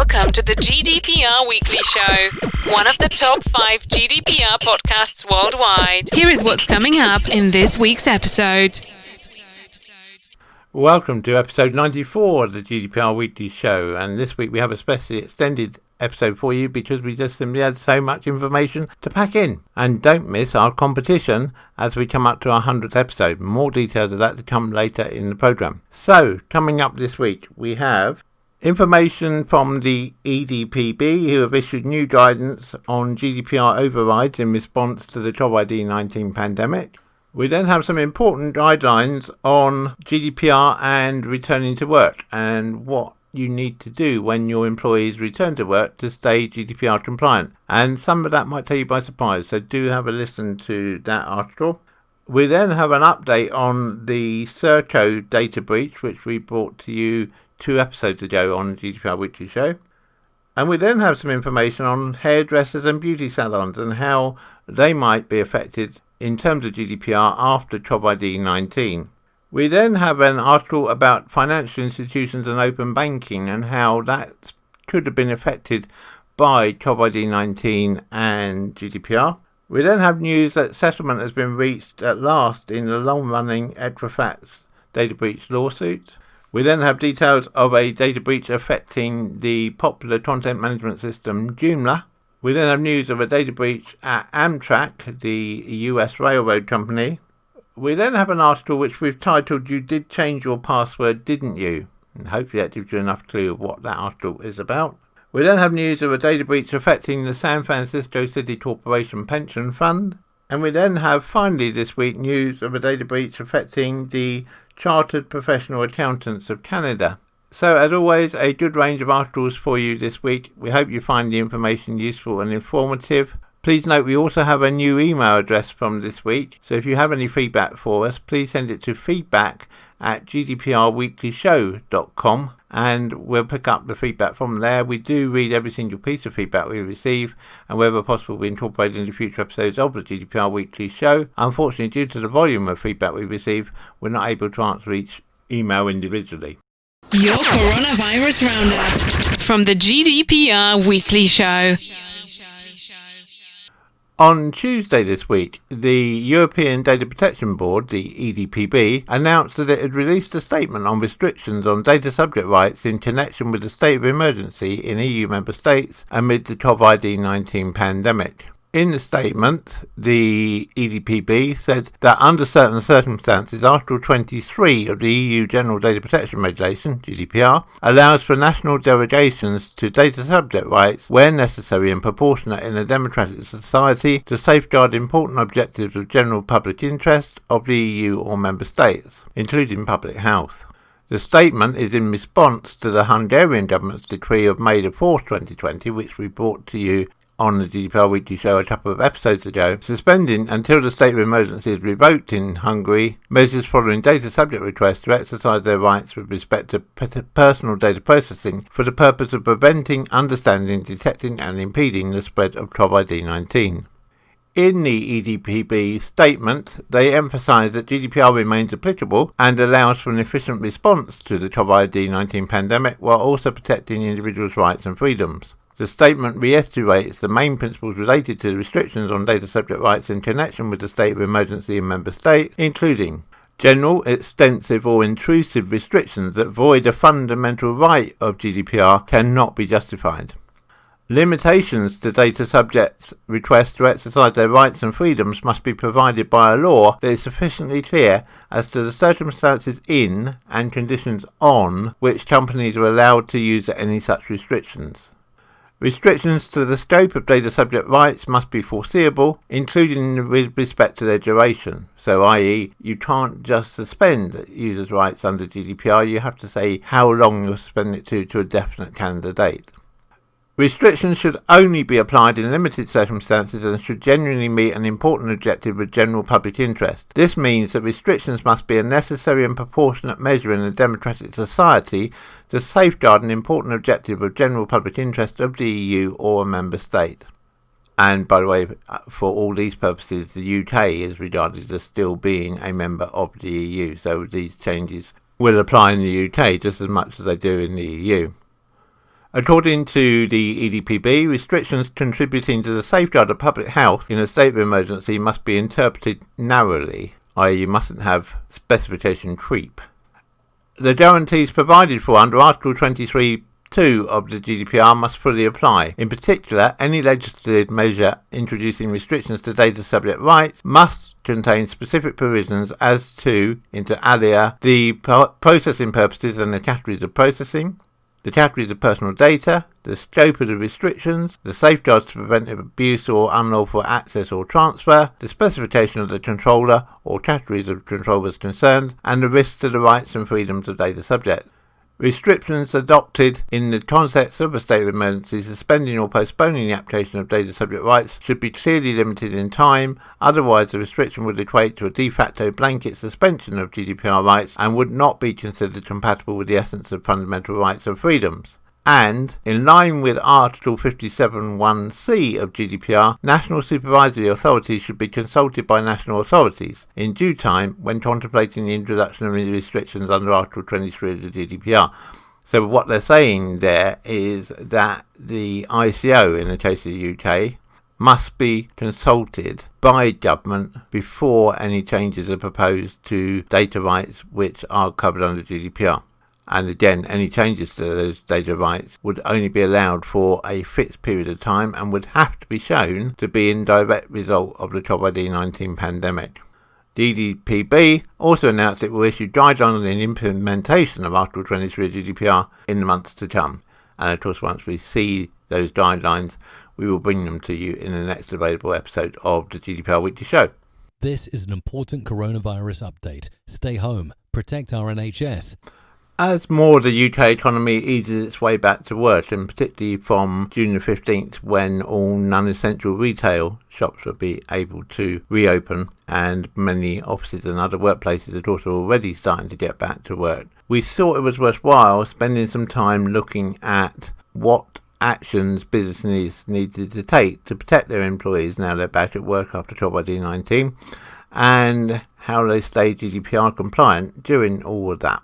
Welcome to the GDPR Weekly Show, one of the top 5 GDPR podcasts worldwide. Here is what's coming up in this week's episode. Welcome to episode 94 of the GDPR Weekly Show, and this week we have a specially extended episode for you because we just simply had so much information to pack in. And don't miss our competition as we come up to our 100th episode. More details of that to come later in the programme. So, coming up this week, we have information from the EDPB, who have issued new guidance on GDPR overrides in response to the Covid19 pandemic. We then have some important guidelines on GDPR and returning to work and what you need to do when your employees return to work to stay GDPR compliant. And some of that might take you by surprise, so do have a listen to that article. We then have an update on the Serco data breach, which we brought to you 2 episodes ago on the GDPR Weekly Show. And we then have some information on hairdressers and beauty salons and how they might be affected in terms of GDPR after Covid19. We then have an article about financial institutions and open banking and how that could have been affected by Covid19 and GDPR. We then have news that settlement has been reached at last in the long-running Equifax data breach lawsuit. We then have details of a data breach affecting the popular content management system Joomla. We then have news of a data breach at Amtrak, the US railroad company. We then have an article which we've titled "You Did Change Your Password, Didn't You?" And hopefully that gives you enough clue of what that article is about. We then have news of a data breach affecting the San Francisco City Corporation Pension Fund. And we then have finally this week news of a data breach affecting the Chartered Professional Accountants of Canada. So as always, a good range of articles for you this week. We hope you find the information useful and informative. Please note we also have a new email address from this week. So if you have any feedback for us, please send it to feedback@gdprweeklyshow.com and we'll pick up the feedback from there. We do read every single piece of feedback we receive, and wherever possible we incorporate it into future episodes of the GDPR Weekly Show. Unfortunately, due to the volume of feedback we receive, we're not able to answer each email individually. Your Coronavirus Roundup from the GDPR Weekly Show. On Tuesday this week, the European Data Protection Board, the EDPB, announced that it had released a statement on restrictions on data subject rights in connection with the state of emergency in EU member states amid the Covid-19 pandemic. In the statement, the EDPB said that under certain circumstances, Article 23 of the EU General Data Protection Regulation, GDPR, allows for national derogations to data subject rights where necessary and proportionate in a democratic society to safeguard important objectives of general public interest of the EU or member states, including public health. The statement is in response to the Hungarian government's decree of May 4th, 2020, which we brought to you on the GDPR Weekly Show a couple of episodes ago, suspending until the state of emergency is revoked in Hungary measures following data subject requests to exercise their rights with respect to personal data processing for the purpose of preventing, understanding, detecting and impeding the spread of Covid-19. In the EDPB statement, they emphasise that GDPR remains applicable and allows for an efficient response to the Covid-19 pandemic while also protecting individuals' rights and freedoms. The statement reiterates the main principles related to the restrictions on data subject rights in connection with the state of emergency in member states, including general, extensive or intrusive restrictions that void a fundamental right of GDPR cannot be justified. Limitations to data subjects' requests to exercise their rights and freedoms must be provided by a law that is sufficiently clear as to the circumstances in and conditions on which companies are allowed to use any such restrictions. Restrictions to the scope of data subject rights must be foreseeable, including with respect to their duration. So, i.e., you can't just suspend users' rights under GDPR, you have to say how long you'll suspend it to a definite calendar date. Restrictions should only be applied in limited circumstances and should genuinely meet an important objective of general public interest. This means that restrictions must be a necessary and proportionate measure in a democratic society to safeguard an important objective of general public interest of the EU or a member state. And by the way, for all these purposes, the UK is regarded as still being a member of the EU, so these changes will apply in the UK just as much as they do in the EU. According to the EDPB, restrictions contributing to the safeguard of public health in a state of emergency must be interpreted narrowly, i.e. you mustn't have specification creep. The guarantees provided for under Article 23(2) of the GDPR must fully apply. In particular, any legislative measure introducing restrictions to data subject rights must contain specific provisions as to, inter alia, the processing purposes and the categories of processing, the categories of personal data, the scope of the restrictions, the safeguards to prevent abuse or unlawful access or transfer, the specification of the controller or categories of controllers concerned, and the risks to the rights and freedoms of data subjects. Restrictions adopted in the context of a state of emergency suspending or postponing the application of data subject rights should be clearly limited in time, otherwise the restriction would equate to a de facto blanket suspension of GDPR rights and would not be considered compatible with the essence of fundamental rights and freedoms. And, in line with Article 57(1)(c) of GDPR, national supervisory authorities should be consulted by national authorities in due time when contemplating the introduction of any restrictions under Article 23 of the GDPR. So what they're saying there is that the ICO, in the case of the UK, must be consulted by government before any changes are proposed to data rights which are covered under GDPR. And again, any changes to those data rights would only be allowed for a fixed period of time and would have to be shown to be in direct result of the Covid19 pandemic. The EDPB also announced it will issue guidelines on the implementation of Article 23 of GDPR in the months to come. And of course, once we see those guidelines, we will bring them to you in the next available episode of the GDPR Weekly Show. This is an important coronavirus update. Stay home. Protect our NHS. As more of the UK economy eases its way back to work, and particularly from June the 15th when all non-essential retail shops will be able to reopen and many offices and other workplaces are also already starting to get back to work, we thought it was worthwhile spending some time looking at what actions businesses needed to take to protect their employees now they're back at work after Covid-19 and how they stay GDPR compliant during all of that.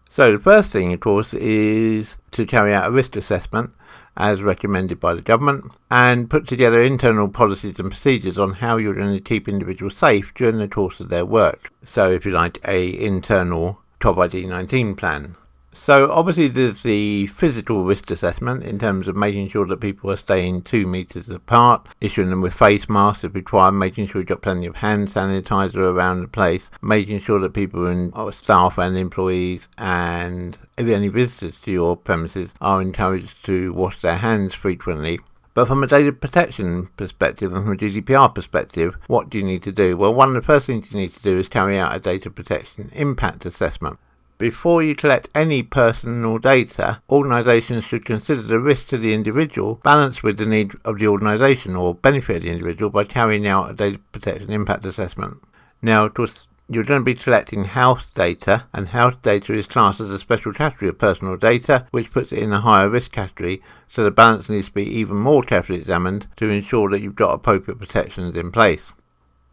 So the first thing, of course, is to carry out a risk assessment as recommended by the government and put together internal policies and procedures on how you're going to keep individuals safe during the course of their work. So if you like, a internal Covid-19 plan. So obviously there's the physical risk assessment in terms of making sure that people are staying 2 meters apart, issuing them with face masks if required, making sure you've got plenty of hand sanitizer around the place, making sure that people and staff and employees and any visitors to your premises are encouraged to wash their hands frequently. But from a data protection perspective and from a GDPR perspective, what do you need to do? Well, one of the first things you need to do is carry out a data protection impact assessment. Before you collect any personal data, organisations should consider the risk to the individual balanced with the need of the organisation or benefit of the individual by carrying out a data protection impact assessment. Now, of course, you're going to be collecting health data, and health data is classed as a special category of personal data, which puts it in a higher risk category, so the balance needs to be even more carefully examined to ensure that you've got appropriate protections in place.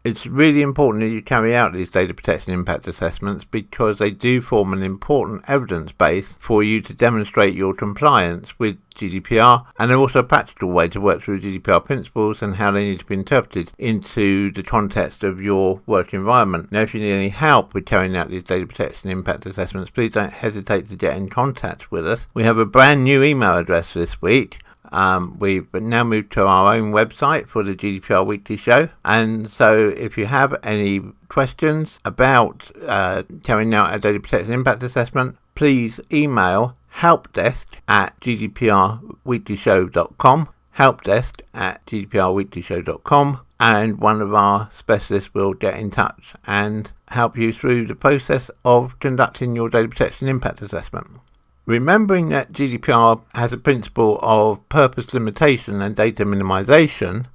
It's really important that you carry out these data protection impact assessments because they do form an important evidence base for you to demonstrate your compliance with GDPR, and they're also a practical way to work through GDPR principles and how they need to be interpreted into the context of your work environment. Now, if you need any help with carrying out these data protection impact assessments, please don't hesitate to get in contact with us. We have a brand new email address this week. We've now moved to our own website for the GDPR Weekly Show, and so if you have any questions about carrying out a data protection impact assessment, please email helpdesk@gdprweeklyshow.com, helpdesk@gdprweeklyshow.com, and one of our specialists will get in touch and help you through the process of conducting your data protection impact assessment. Remembering that GDPR has a principle of purpose limitation and data minimization,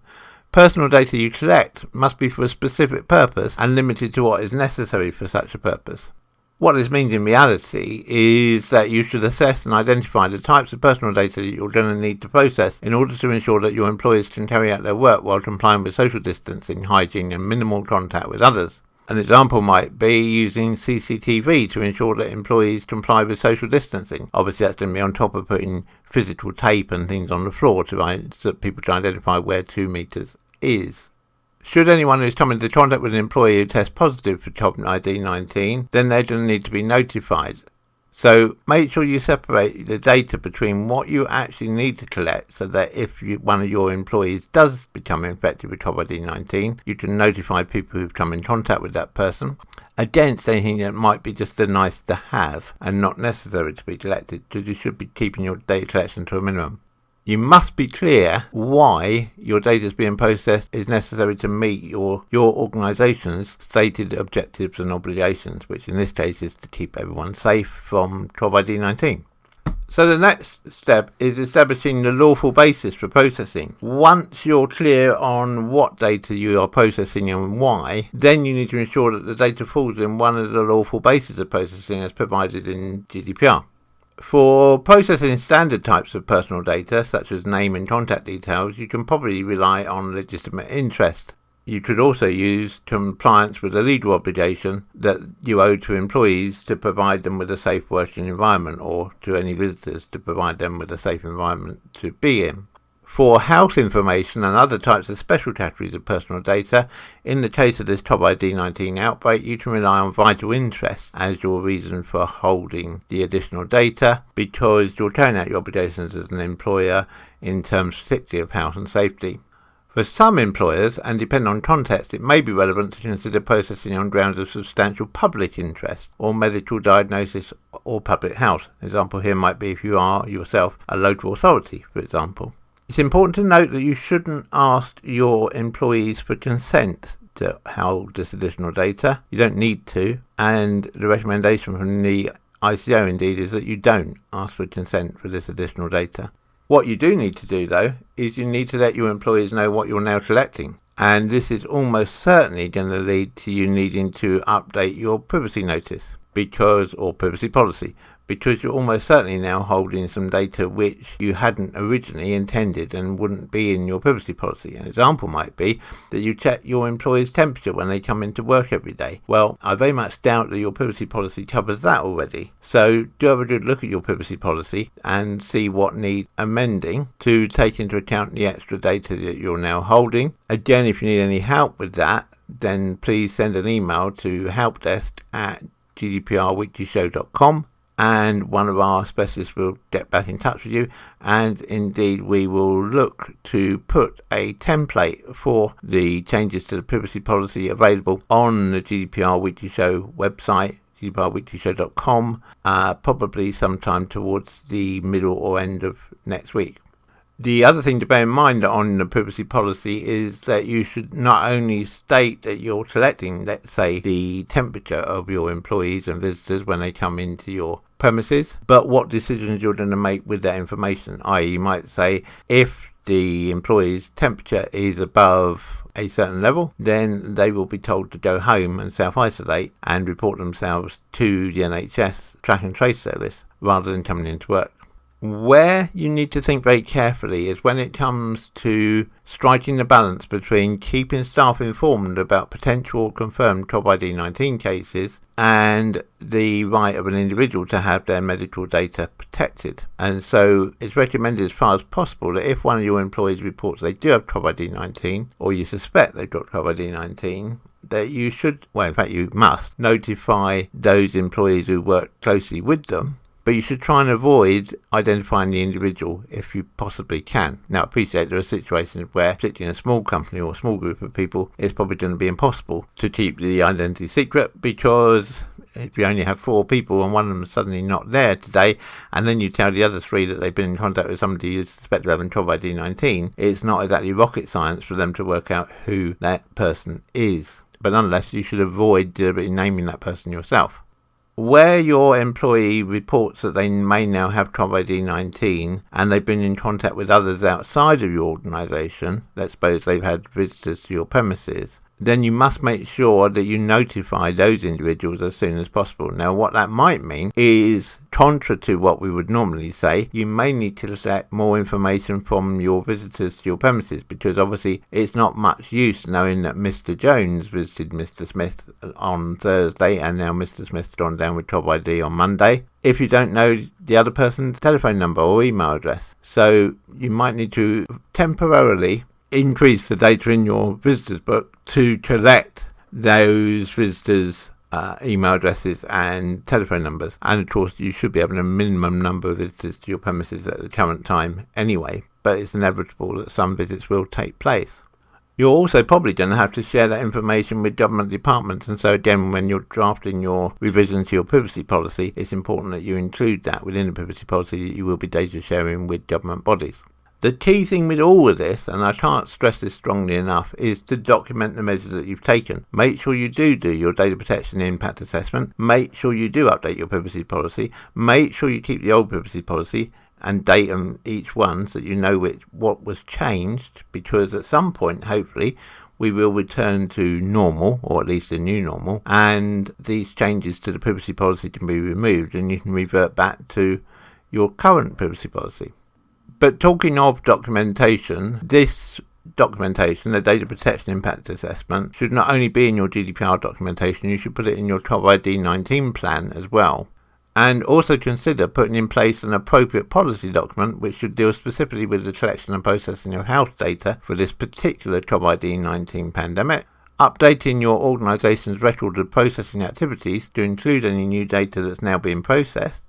personal data you collect must be for a specific purpose and limited to what is necessary for such a purpose. What this means in reality is that you should assess and identify the types of personal data that you're going to need to process in order to ensure that your employees can carry out their work while complying with social distancing, hygiene and minimal contact with others. An example might be using CCTV to ensure that employees comply with social distancing. Obviously, that's going to be on top of putting physical tape and things on the floor so that people can identify where 2 meters is. Should anyone who's come into contact with an employee who tests positive for Covid19, then they're going to need to be notified. So make sure you separate the data between what you actually need to collect so that if one of your employees does become infected with Covid19, you can notify people who've come in contact with that person, against anything that might be just a nice to have and not necessary to be collected, because you should be keeping your data collection to a minimum. You must be clear why your data is being processed is necessary to meet your organisation's stated objectives and obligations, which in this case is to keep everyone safe from Covid-19. So the next step is establishing the lawful basis for processing. Once you're clear on what data you are processing and why, then you need to ensure that the data falls in one of the lawful bases of processing as provided in GDPR. For processing standard types of personal data, such as name and contact details, you can probably rely on legitimate interest. You could also use compliance with a legal obligation that you owe to employees to provide them with a safe working environment, or to any visitors to provide them with a safe environment to be in. For health information and other types of special categories of personal data, in the case of this Covid-19 outbreak, you can rely on vital interest as your reason for holding the additional data, because you're carrying out your obligations as an employer in terms strictly of health and safety. For some employers, and depending on context, it may be relevant to consider processing on grounds of substantial public interest or medical diagnosis or public health. An example here might be if you are yourself a local authority, for example. It's important to note that you shouldn't ask your employees for consent to hold this additional data. You don't need to, and the recommendation from the ICO indeed is that you don't ask for consent for this additional data. What you do need to do though is you need to let your employees know what you're now collecting, and this is almost certainly going to lead to you needing to update your privacy notice or privacy policy, because you're almost certainly now holding some data which you hadn't originally intended and wouldn't be in your privacy policy. An example might be that you check your employees' temperature when they come into work every day. Well, I very much doubt that your privacy policy covers that already. So do have a good look at your privacy policy and see what needs amending to take into account the extra data that you're now holding. Again, if you need any help with that, then please send an email to helpdesk@gdprweeklyshow.com. and one of our specialists will get back in touch with you, and indeed we will look to put a template for the changes to the privacy policy available on the GDPR Weekly Show website, gdprweeklyshow.com, probably sometime towards the middle or end of next week. The other thing to bear in mind on the privacy policy is that you should not only state that you're collecting, let's say, the temperature of your employees and visitors when they come into your premises, but what decisions you're going to make with that information. I.e., you might say, if the employee's temperature is above a certain level, then they will be told to go home and self-isolate and report themselves to the NHS track and trace service rather than coming into work. Where you need to think very carefully is when it comes to striking the balance between keeping staff informed about potential or confirmed Covid-19 cases and the right of an individual to have their medical data protected. And so it's recommended as far as possible that if one of your employees reports they do have Covid-19, or you suspect they've got Covid-19, that you should, well in fact you must, notify those employees who work closely with them. But you should try and avoid identifying the individual if you possibly can. Now, I appreciate there are situations where, particularly in a small company or a small group of people, it's probably going to be impossible to keep the identity secret, because if you only have 4 people and one of them is suddenly not there today, and then you tell the other 3 that they've been in contact with somebody you suspect of having Covid-19, it's not exactly rocket science for them to work out who that person is. But nonetheless, you should avoid deliberately naming that person yourself. Where your employee reports that they may now have Covid-19 and they've been in contact with others outside of your organisation, let's suppose they've had visitors to your premises, then you must make sure that you notify those individuals as soon as possible. Now, what that might mean is, contra to what we would normally say, you may need to collect more information from your visitors to your premises, because obviously it's not much use knowing that Mr. Jones visited Mr. Smith on Thursday and now Mr. Smith's gone down with Job ID on Monday if you don't know the other person's telephone number or email address. So you might need to temporarily increase the data in your visitors book to collect those visitors' email addresses and telephone numbers. And of course, you should be having a minimum number of visitors to your premises at the current time anyway, but it's inevitable that some visits will take place. You're also probably going to have to share that information with government departments, and so again, when you're drafting your revision to your privacy policy, it's important that you include that within the privacy policy that you will be data sharing with government bodies. The key thing with all of this, and I can't stress this strongly enough, is to document the measures that you've taken. Make sure you do your data protection impact assessment. Make sure you do update your privacy policy. Make sure you keep the old privacy policy and date them each one so that you know what was changed, because at some point, hopefully, we will return to normal, or at least a new normal, and these changes to the privacy policy can be removed and you can revert back to your current privacy policy. But talking of documentation, this documentation, the Data Protection Impact Assessment, should not only be in your GDPR documentation, you should put it in your Covid19 plan as well. And also consider putting in place an appropriate policy document which should deal specifically with the collection and processing of health data for this particular Covid19 pandemic, updating your organisation's record of processing activities to include any new data that's now being processed,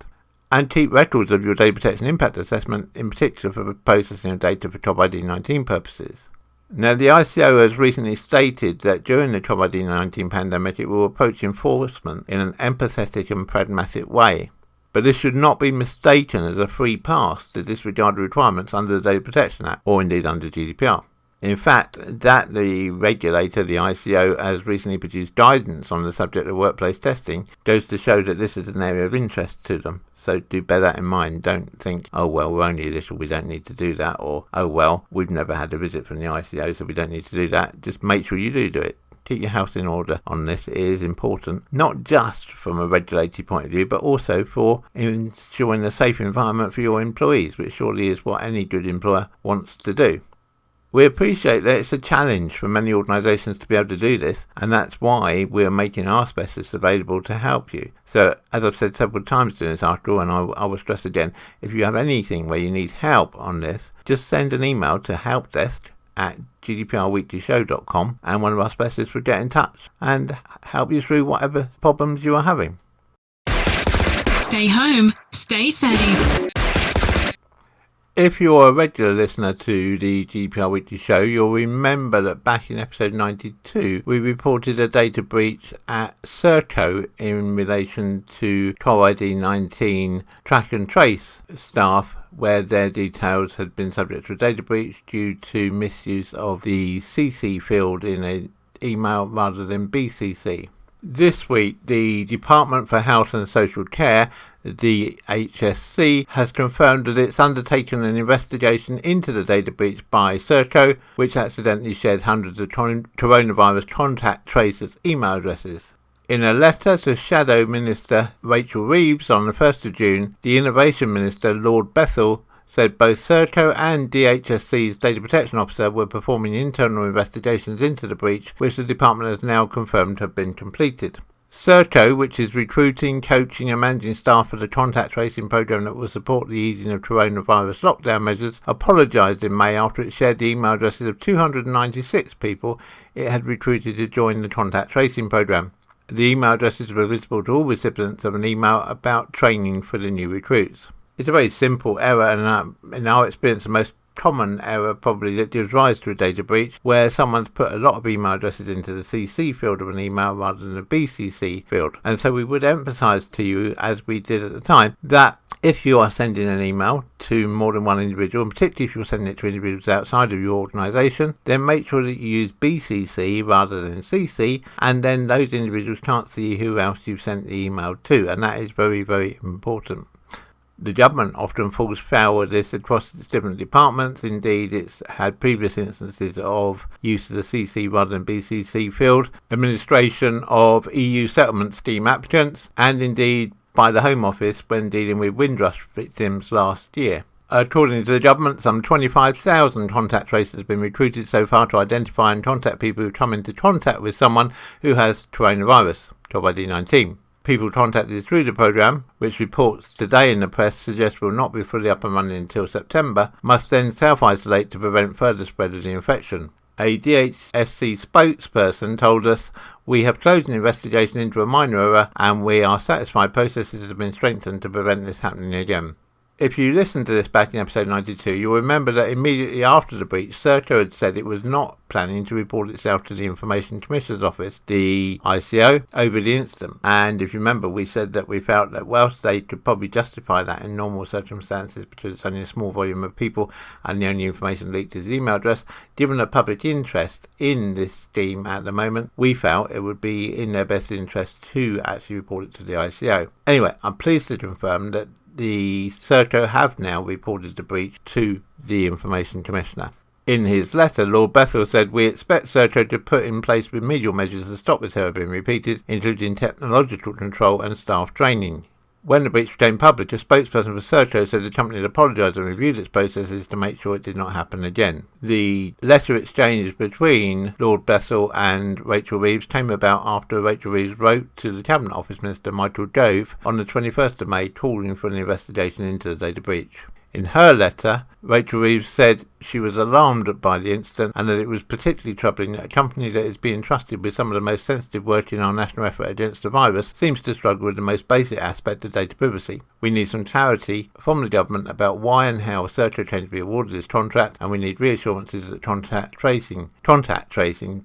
and keep records of your data protection impact assessment, in particular for the processing of data for Covid19 purposes. Now, the ICO has recently stated that during the Covid19 pandemic it will approach enforcement in an empathetic and pragmatic way. But this should not be mistaken as a free pass to disregard the requirements under the Data Protection Act, or indeed under GDPR. In fact, that the regulator, the ICO, has recently produced guidance on the subject of workplace testing goes to show that this is an area of interest to them. So do bear that in mind. Don't think, oh well, we're only little, we don't need to do that, or oh well, we've never had a visit from the ICO, so we don't need to do that. Just make sure you do it. Keep your house in order on this. It is important, not just from a regulatory point of view, but also for ensuring a safe environment for your employees, which surely is what any good employer wants to do. We appreciate that it's a challenge for many organisations to be able to do this, and that's why we're making our specialists available to help you. So, as I've said several times during this article, and I will stress again, if you have anything where you need help on this, just send an email to helpdesk@gdprweeklyshow.com, and one of our specialists will get in touch and help you through whatever problems you are having. Stay home, stay safe. If you're a regular listener to the GDPR Weekly Show, you'll remember that back in episode 92, we reported a data breach at Serco in relation to Covid19 track and trace staff, where their details had been subject to a data breach due to misuse of the CC field in an email rather than BCC. This week, the Department for Health and Social Care, the DHSC, has confirmed that it's undertaken an investigation into the data breach by Serco, which accidentally shared hundreds of coronavirus contact tracers' email addresses. In a letter to Shadow Minister Rachel Reeves on the 1st of June, the Innovation Minister Lord Bethell said both Serco and DHSC's Data Protection Officer were performing internal investigations into the breach, which the department has now confirmed have been completed. Serco, which is recruiting, coaching and managing staff for the contact tracing program that will support the easing of coronavirus lockdown measures, apologised in May after it shared the email addresses of 296 people it had recruited to join the contact tracing program. The email addresses were visible to all recipients of an email about training for the new recruits. It's a very simple error, and in our experience, the most common error probably that gives rise to a data breach, where someone's put a lot of email addresses into the CC field of an email rather than the BCC field. And so we would emphasise to you, as we did at the time, that if you are sending an email to more than one individual, and particularly if you're sending it to individuals outside of your organisation, then make sure that you use BCC rather than CC, and then those individuals can't see who else you've sent the email to, and that is very, very important. The government often falls foul of this across its different departments. Indeed, it's had previous instances of use of the CC rather than BCC field, administration of EU settlement scheme applicants, and indeed by the Home Office when dealing with Windrush victims last year. According to the government, some 25,000 contact tracers have been recruited so far to identify and contact people who come into contact with someone who has coronavirus, COVID-19. People contacted through the programme, which reports today in the press suggest will not be fully up and running until September, must then self-isolate to prevent further spread of the infection. A DHSC spokesperson told us, "We have closed an investigation into a minor error and we are satisfied processes have been strengthened to prevent this happening again." If you listened to this back in episode 92, you'll remember that immediately after the breach, Serco had said it was not planning to report itself to the Information Commissioner's Office, the ICO, over the incident. And if you remember, we said that we felt that whilst they could probably justify that in normal circumstances because it's only a small volume of people and the only information leaked is the email address, given the public interest in this scheme at the moment, we felt it would be in their best interest to actually report it to the ICO. Anyway, I'm pleased to confirm that the Serco have now reported the breach to the Information Commissioner. In his letter, Lord Bethell said, "We expect Serco to put in place remedial measures to stop this error being repeated, including technological control and staff training." When the breach became public, a spokesperson for Serco said the company had apologised and reviewed its processes to make sure it did not happen again. The letter exchange between Lord Bethell and Rachel Reeves came about after Rachel Reeves wrote to the Cabinet Office Minister Michael Gove on the 21st of May calling for an investigation into the data breach. In her letter, Rachel Reeves said she was alarmed by the incident and that it was particularly troubling that a company that is being trusted with some of the most sensitive work in our national effort against the virus seems to struggle with the most basic aspect of data privacy. We need some clarity from the government about why and how Serco came to be awarded this contract, and we need reassurances that contact tracing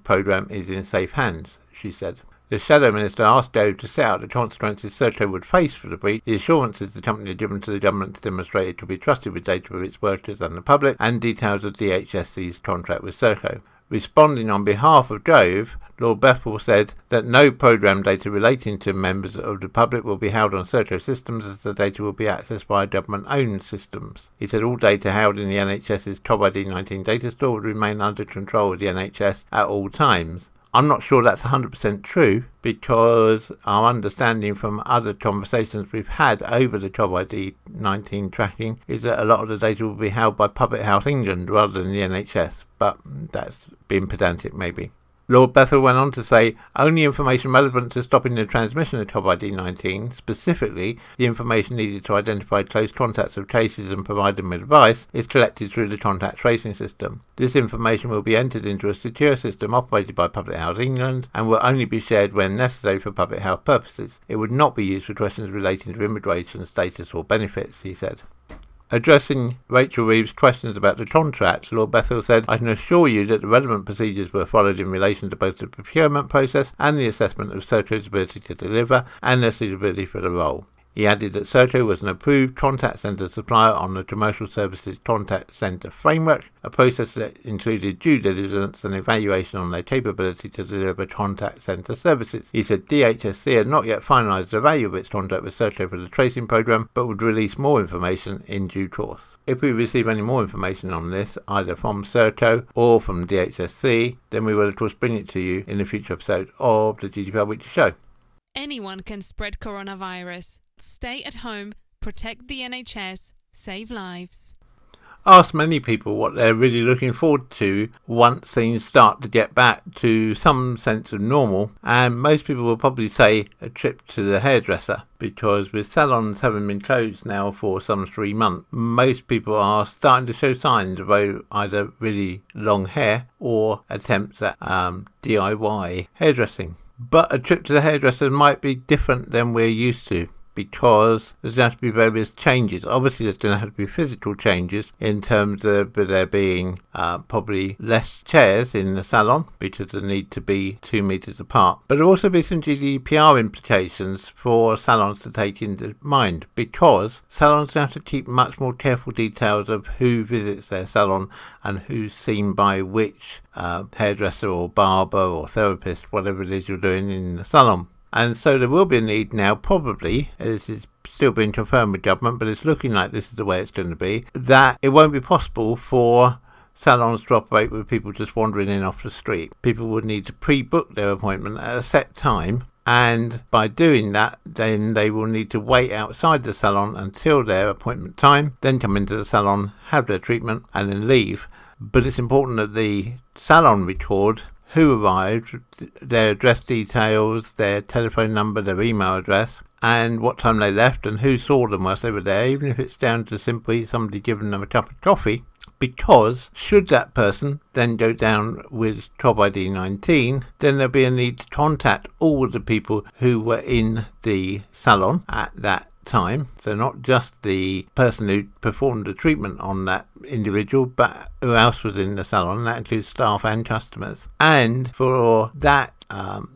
programme is in safe hands, she said. The Shadow Minister asked Gove to set out the consequences Serco would face for the breach, the assurances the company had given to the government to demonstrate it could be trusted with data of its workers and the public, and details of DHSC's contract with Serco. Responding on behalf of Gove, Lord Bethell said that no programme data relating to members of the public will be held on Serco systems, as the data will be accessed via government-owned systems. He said all data held in the NHS's COVID-19 data store would remain under control of the NHS at all times. I'm not sure that's 100% true, because our understanding from other conversations we've had over the COVID-19 tracking is that a lot of the data will be held by Public Health England rather than the NHS, but that's being pedantic maybe. Lord Bethell went on to say, only information relevant to stopping the transmission of COVID-19, specifically the information needed to identify close contacts of cases and provide them with advice, is collected through the contact tracing system. This information will be entered into a secure system operated by Public Health England and will only be shared when necessary for public health purposes. It would not be used for questions relating to immigration status or benefits, he said. Addressing Rachel Reeves' questions about the contract, Lord Bethell said, "I can assure you that the relevant procedures were followed in relation to both the procurement process and the assessment of Serco's ability to deliver and their suitability for the role." He added that Serco was an approved contact centre supplier on the Commercial Services Contact Centre Framework, a process that included due diligence and evaluation on their capability to deliver contact centre services. He said DHSC had not yet finalised the value of its contract with Serco for the tracing programme, but would release more information in due course. If we receive any more information on this, either from Serco or from DHSC, then we will of course bring it to you in a future episode of the GDPR Weekly Show. Anyone can spread coronavirus. Stay at home, protect the NHS, save lives. Ask many people what they're really looking forward to once things start to get back to some sense of normal, and most people will probably say a trip to the hairdresser, because with salons having been closed now for some 3 months, most people are starting to show signs of either really long hair or attempts at DIY hairdressing. But a trip to the hairdresser might be different than we're used to, because there's going to have to be various changes. Obviously, there's going to have to be physical changes in terms of there being probably less chairs in the salon because they need to be 2 meters apart. But there'll also be some GDPR implications for salons to take into mind, because salons have to keep much more careful details of who visits their salon and who's seen by which hairdresser or barber or therapist, whatever it is you're doing in the salon. And so there will be a need now, probably, this is still being confirmed with government, but it's looking like this is the way it's going to be, that it won't be possible for salons to operate with people just wandering in off the street. People would need to pre-book their appointment at a set time, and by doing that, then they will need to wait outside the salon until their appointment time, then come into the salon, have their treatment, and then leave. But it's important that the salon record who arrived, their address details, their telephone number, their email address, and what time they left, and who saw them whilst they were there, even if it's down to simply somebody giving them a cup of coffee. Because should that person then go down with Covid19, then there'll be a need to contact all of the people who were in the salon at that time. So not just the person who performed the treatment on that individual, but who else was in the salon. That includes staff and customers. And for that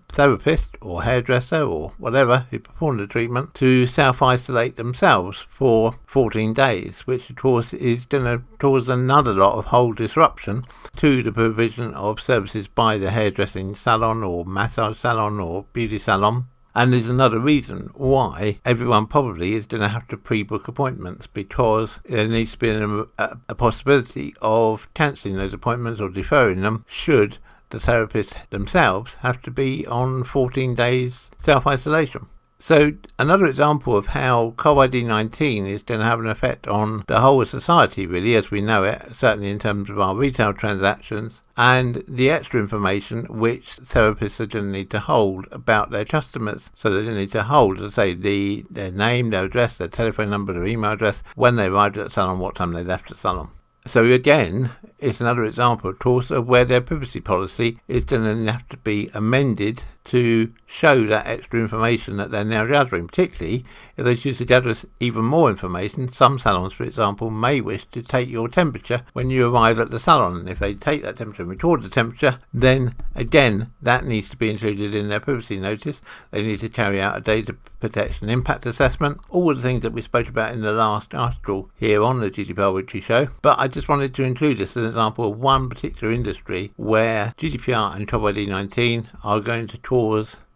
therapist or hairdresser or whatever who performed the treatment to self-isolate themselves for 14 days, which of course is going to cause another lot of whole disruption to the provision of services by the hairdressing salon or massage salon or beauty salon. And there's another reason why everyone probably is going to have to pre-book appointments, because there needs to be a possibility of cancelling those appointments or deferring them should the therapists themselves have to be on 14 days self-isolation. So another example of how Covid-19 is going to have an effect on the whole of society, really, as we know it, certainly in terms of our retail transactions, and the extra information which therapists are going to need to hold about their customers. So they're going to need to hold, as I say, their name, their address, their telephone number, their email address, when they arrived at the salon, what time they left the salon. So again, it's another example, of course, of where their privacy policy is going to have to be amended to show that extra information that they're now gathering, particularly if they choose to gather even more information. Some salons, for example, may wish to take your temperature when you arrive at the salon. And if they take that temperature and record the temperature, then again, that needs to be included in their privacy notice. They need to carry out a data protection impact assessment, all the things that we spoke about in the last article here on the GDPR Weekly Show. But I just wanted to include this as an example of one particular industry where GDPR and Covid-19 are going to cause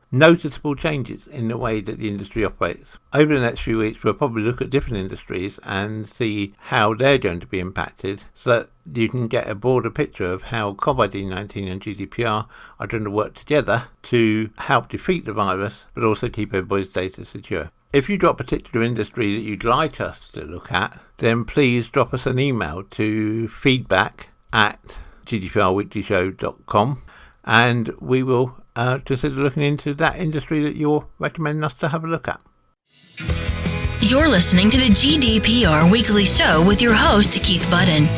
noticeable changes in the way that the industry operates. Over the next few weeks, we'll probably look at different industries and see how they're going to be impacted, so that you can get a broader picture of how Covid-19 and GDPR are going to work together to help defeat the virus, but also keep everybody's data secure. If you've got a particular industry that you'd like us to look at, then please drop us an email to feedback@gdprweeklyshow.com, and we will consider looking into that industry that you're recommending us to have a look at. You're listening to the GDPR Weekly Show with your host, Keith Budden.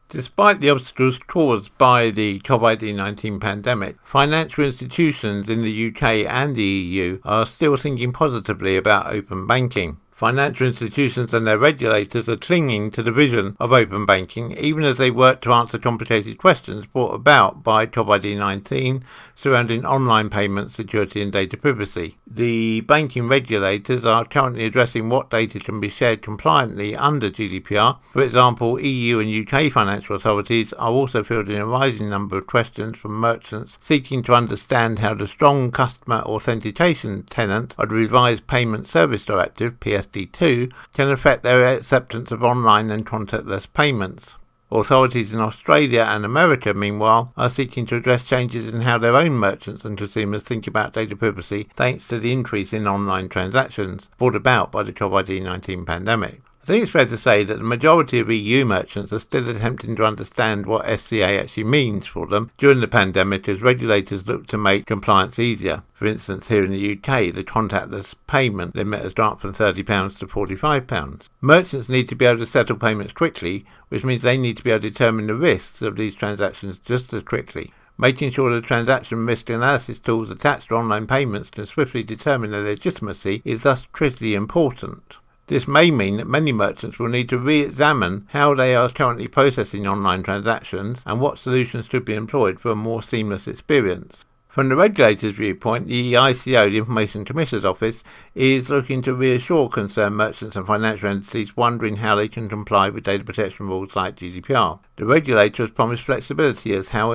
Despite the obstacles caused by the Covid-19 pandemic, financial institutions in the UK and the EU are still thinking positively about open banking. Financial institutions and their regulators are clinging to the vision of open banking, even as they work to answer complicated questions brought about by Covid-19 surrounding online payments, security and data privacy. The banking regulators are currently addressing what data can be shared compliantly under GDPR. For example, EU and UK financial authorities are also fielding a rising number of questions from merchants seeking to understand how the strong customer authentication tenet of the revised Payment Service Directive, PSD2, can affect their acceptance of online and contactless payments. Authorities in Australia and America, meanwhile, are seeking to address changes in how their own merchants and consumers think about data privacy thanks to the increase in online transactions brought about by the Covid-19 pandemic. I think it's fair to say that the majority of EU merchants are still attempting to understand what SCA actually means for them during the pandemic as regulators look to make compliance easier. For instance, here in the UK, the contactless payment limit has dropped from £30 to £45. Merchants need to be able to settle payments quickly, which means they need to be able to determine the risks of these transactions just as quickly. Making sure the transaction risk analysis tools attached to online payments can swiftly determine their legitimacy is thus critically important. This may mean that many merchants will need to re-examine how they are currently processing online transactions and what solutions should be employed for a more seamless experience. From the regulator's viewpoint, the ICO, the Information Commissioner's Office, is looking to reassure concerned merchants and financial entities wondering how they can comply with data protection rules like GDPR. The regulator has promised flexibility in how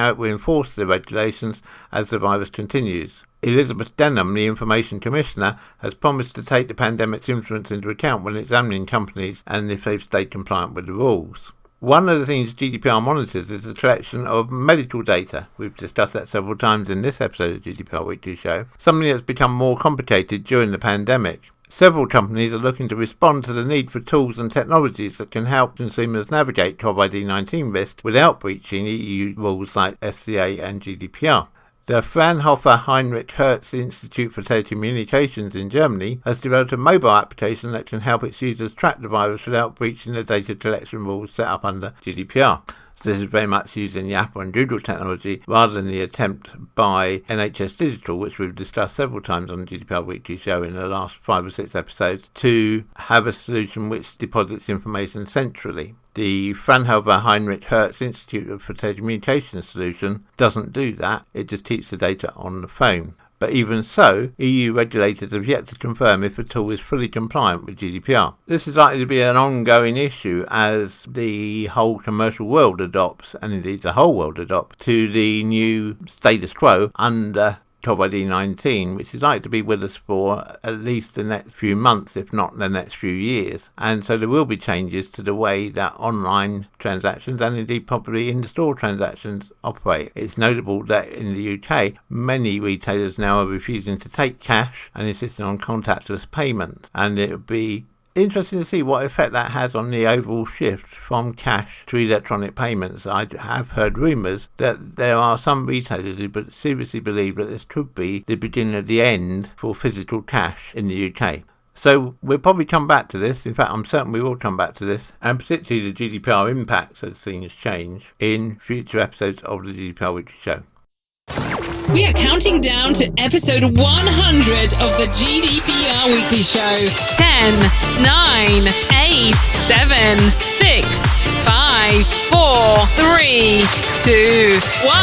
it will enforce the regulations as the virus continues. Elizabeth Denham, the Information Commissioner, has promised to take the pandemic's influence into account when examining companies and if they've stayed compliant with the rules. One of the things GDPR monitors is the collection of medical data. We've discussed that several times in this episode of GDPR Weekly Show, something that's become more complicated during the pandemic. Several companies are looking to respond to the need for tools and technologies that can help consumers navigate Covid-19 risk without breaching EU rules like SCA and GDPR. The Fraunhofer Heinrich Hertz Institute for Telecommunications in Germany has developed a mobile application that can help its users track the virus without breaching the data collection rules set up under GDPR. So this is very much using the Apple and Google technology rather than the attempt by NHS Digital, which we've discussed several times on the GDPR Weekly Show in the last 5 or 6 episodes, to have a solution which deposits information centrally. The Fraunhofer Heinrich Hertz Institute for Telecommunications solution doesn't do that, it just keeps the data on the phone. But even so, EU regulators have yet to confirm if the tool is fully compliant with GDPR. This is likely to be an ongoing issue as the whole commercial world adopts, and indeed the whole world adopts, to the new status quo under Covid-19, which is likely to be with us for at least the next few months, if not the next few years. And so there will be changes to the way that online transactions and indeed probably in-store transactions operate. It's notable that in the UK, many retailers now are refusing to take cash and insisting on contactless payments. And it would be interesting to see what effect that has on the overall shift from cash to electronic payments. I have heard rumours that there are some retailers who seriously believe that this could be the beginning of the end for physical cash in the UK. So we'll probably come back to this. In fact, I'm certain we will come back to this, and particularly the GDPR impacts as things change in future episodes of the GDPR Weekly Show. We are counting down to episode 100 of the GDPR Weekly Show. 10, 9, 8, 7, 6, 5, 4, 3, 2, 1.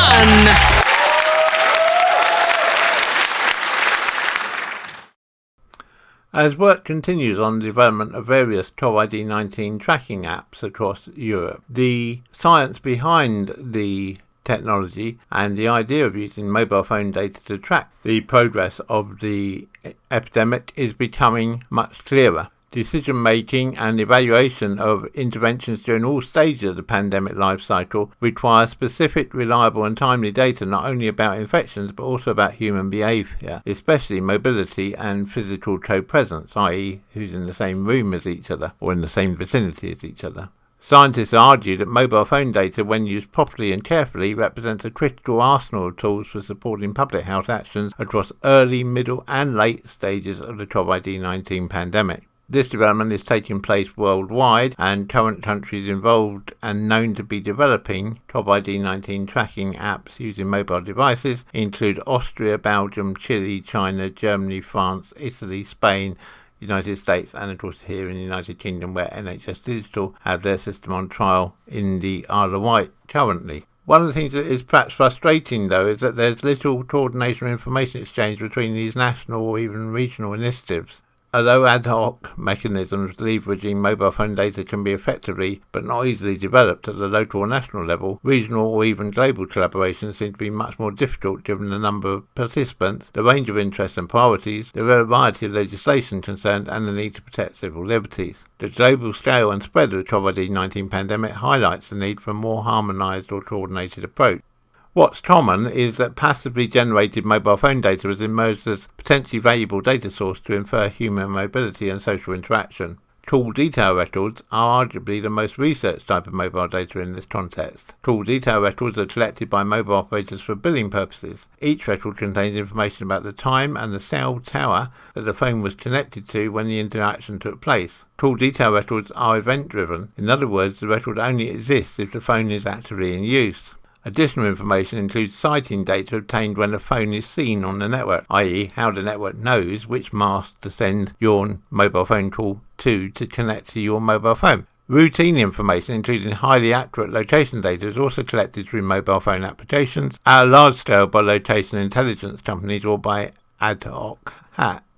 As work continues on the development of various Covid-19 tracking apps across Europe, the science behind the technology and the idea of using mobile phone data to track the progress of the epidemic is becoming much clearer. Decision making and evaluation of interventions during all stages of the pandemic life cycle require specific, reliable and timely data not only about infections but also about human behaviour, especially mobility and physical co-presence, i.e. who's in the same room as each other or in the same vicinity as each other. Scientists argue that mobile phone data, when used properly and carefully, represents a critical arsenal of tools for supporting public health actions across early, middle and late stages of the Covid-19 pandemic. This development is taking place worldwide, and current countries involved and known to be developing Covid-19 tracking apps using mobile devices include Austria, Belgium, Chile, China, Germany, France, Italy, Spain, United States, and of course here in the United Kingdom, where NHS Digital have their system on trial in the Isle of Wight currently. One of the things that is perhaps frustrating, though, is that there's little coordination or information exchange between these national or even regional initiatives. Although ad hoc mechanisms leveraging mobile phone data can be effectively but not easily developed at the local or national level, regional or even global collaboration seem to be much more difficult given the number of participants, the range of interests and priorities, the variety of legislation concerned and the need to protect civil liberties. The global scale and spread of the Covid-19 pandemic highlights the need for a more harmonised or coordinated approach. What's common is that passively generated mobile phone data has emerged as a potentially valuable data source to infer human mobility and social interaction. Call detail records are arguably the most researched type of mobile data in this context. Call detail records are collected by mobile operators for billing purposes. Each record contains information about the time and the cell tower that the phone was connected to when the interaction took place. Call detail records are event-driven. In other words, the record only exists if the phone is actively in use. Additional information includes sighting data obtained when a phone is seen on the network, i.e. how the network knows which mast to send your mobile phone call to connect to your mobile phone. Routine information, including highly accurate location data, is also collected through mobile phone applications at a large scale by location intelligence companies or by ad hoc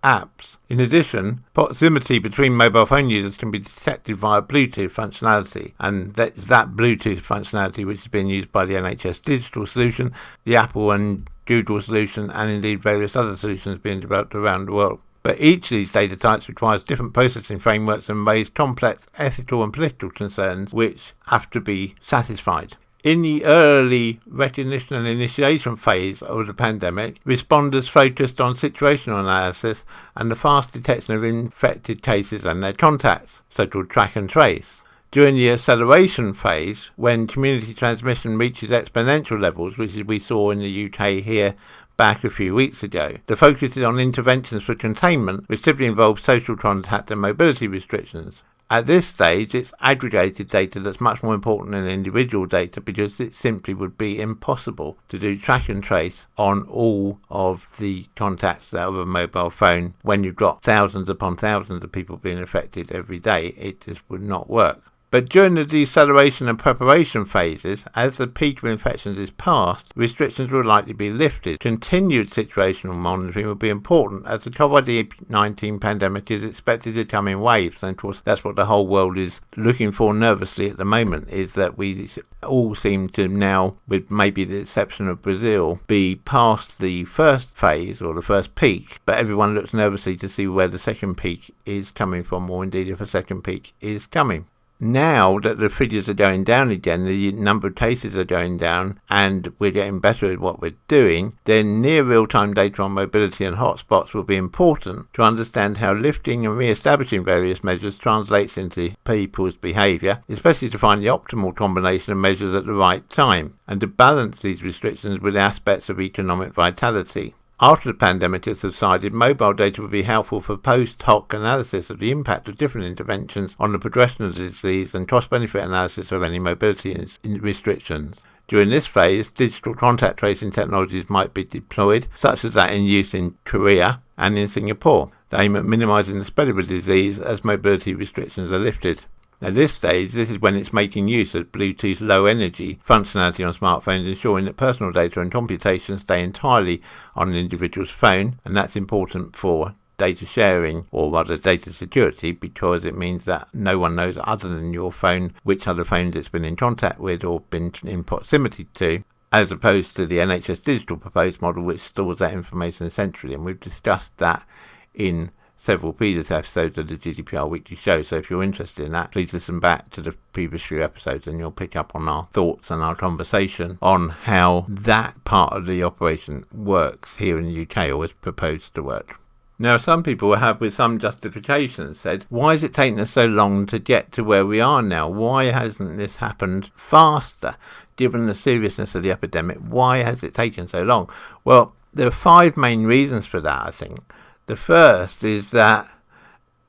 apps. In addition, proximity between mobile phone users can be detected via Bluetooth functionality, and that's that Bluetooth functionality which is being used by the NHS digital solution, the Apple and Google solution, and indeed various other solutions being developed around the world. But each of these data types requires different processing frameworks and raise complex ethical and political concerns which have to be satisfied. In the early recognition and initiation phase of the pandemic, responders focused on situational analysis and the fast detection of infected cases and their contacts, so-called track and trace. During the acceleration phase, when community transmission reaches exponential levels, which we saw in the UK here back a few weeks ago, the focus is on interventions for containment, which typically involve social contact and mobility restrictions. At this stage, it's aggregated data that's much more important than individual data, because it simply would be impossible to do track and trace on all of the contacts out of a mobile phone when you've got thousands upon thousands of people being affected every day. It just would not work. But during the deceleration and preparation phases, as the peak of infections is passed, restrictions will likely be lifted. Continued situational monitoring will be important, as the Covid19 pandemic is expected to come in waves. And of course, that's what the whole world is looking for nervously at the moment, is that we all seem to now, with maybe the exception of Brazil, be past the first phase or the first peak, but everyone looks nervously to see where the second peak is coming from, or indeed if a second peak is coming. Now that the figures are going down again, the number of cases are going down, and we're getting better at what we're doing, then near real-time data on mobility and hotspots will be important to understand how lifting and re-establishing various measures translates into people's behaviour, especially to find the optimal combination of measures at the right time, and to balance these restrictions with aspects of economic vitality. After the pandemic has subsided, mobile data will be helpful for post-hoc analysis of the impact of different interventions on the progression of the disease and cost-benefit analysis of any mobility restrictions. During this phase, digital contact tracing technologies might be deployed, such as that in use in Korea and in Singapore. They aim at minimising the spread of the disease as mobility restrictions are lifted. At this stage, this is when it's making use of Bluetooth low-energy functionality on smartphones, ensuring that personal data and computation stay entirely on an individual's phone, and that's important for data sharing, or rather data security, because it means that no one knows other than your phone which other phones it's been in contact with or been in proximity to, as opposed to the NHS digital proposed model, which stores that information centrally. And we've discussed that in several previous episodes of the GDPR Weekly Show, so if you're interested in that, please listen back to the previous few episodes and you'll pick up on our thoughts and our conversation on how that part of the operation works here in the UK, or is proposed to work. Now, some people have, with some justification, said, why is it taking us so long to get to where we are now? Why hasn't this happened faster? Given the seriousness of the epidemic, why has it taken so long? Well, there are 5 main reasons for that, I think. The first is that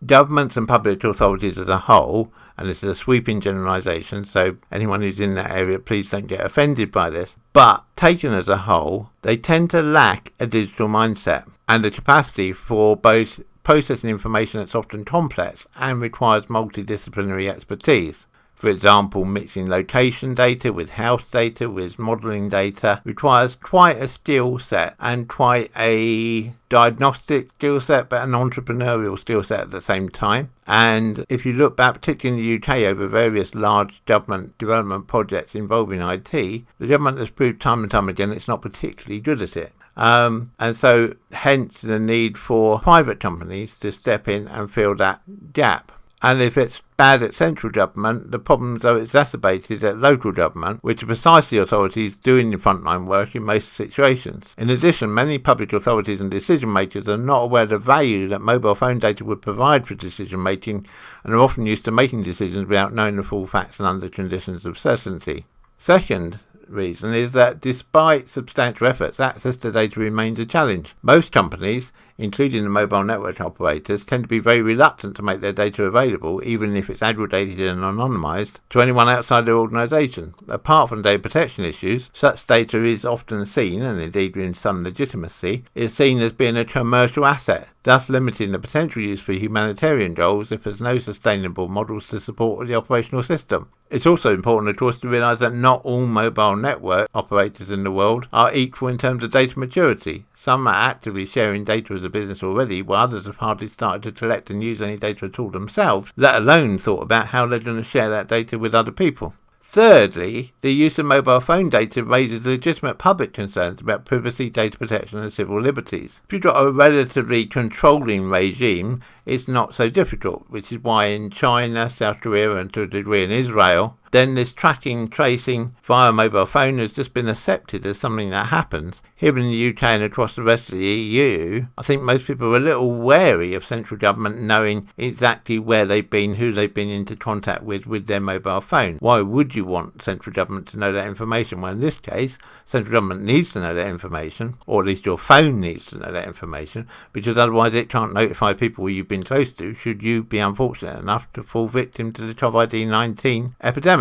governments and public authorities as a whole, and this is a sweeping generalisation, so anyone who's in that area, please don't get offended by this, but taken as a whole, they tend to lack a digital mindset and a capacity for both processing information that's often complex and requires multidisciplinary expertise. For example, mixing location data with house data with modelling data requires quite a skill set, and quite a diagnostic skill set, but an entrepreneurial skill set at the same time. And if you look back, particularly in the UK, over various large government development projects involving IT, the government has proved time and time again it's not particularly good at it. And so hence the need for private companies to step in and fill that gap. And if it's bad at central government, the problems are exacerbated at local government, which are precisely authorities doing the frontline work in most situations. In addition, many public authorities and decision makers are not aware of the value that mobile phone data would provide for decision making, and are often used to making decisions without knowing the full facts and under conditions of certainty. Second reason is that despite substantial efforts, access to data remains a challenge. Most companies, including the mobile network operators, tend to be very reluctant to make their data available, even if it's aggregated and anonymised, to anyone outside their organisation. Apart from data protection issues, such data is often seen, and indeed in some legitimacy, is seen as being a commercial asset, thus limiting the potential use for humanitarian goals if there's no sustainable models to support the operational system. It's also important, of course, to realise that not all mobile network operators in the world are equal in terms of data maturity. Some are actively sharing data as a business already, while others have hardly started to collect and use any data at all themselves, let alone thought about how they're going to share that data with other people. Thirdly, the use of mobile phone data raises legitimate public concerns about privacy, data protection and civil liberties. If you've got a relatively controlling regime, it's not so difficult, which is why in China, South Korea and to a degree in Israel, then this tracking, tracing via mobile phone has just been accepted as something that happens. Here in the UK and across the rest of the EU, I think most people are a little wary of central government knowing exactly where they've been, who they've been into contact with their mobile phone. Why would you want central government to know that information? Well, in this case, central government needs to know that information, or at least your phone needs to know that information, because otherwise it can't notify people you've been close to should you be unfortunate enough to fall victim to the Covid19 epidemic.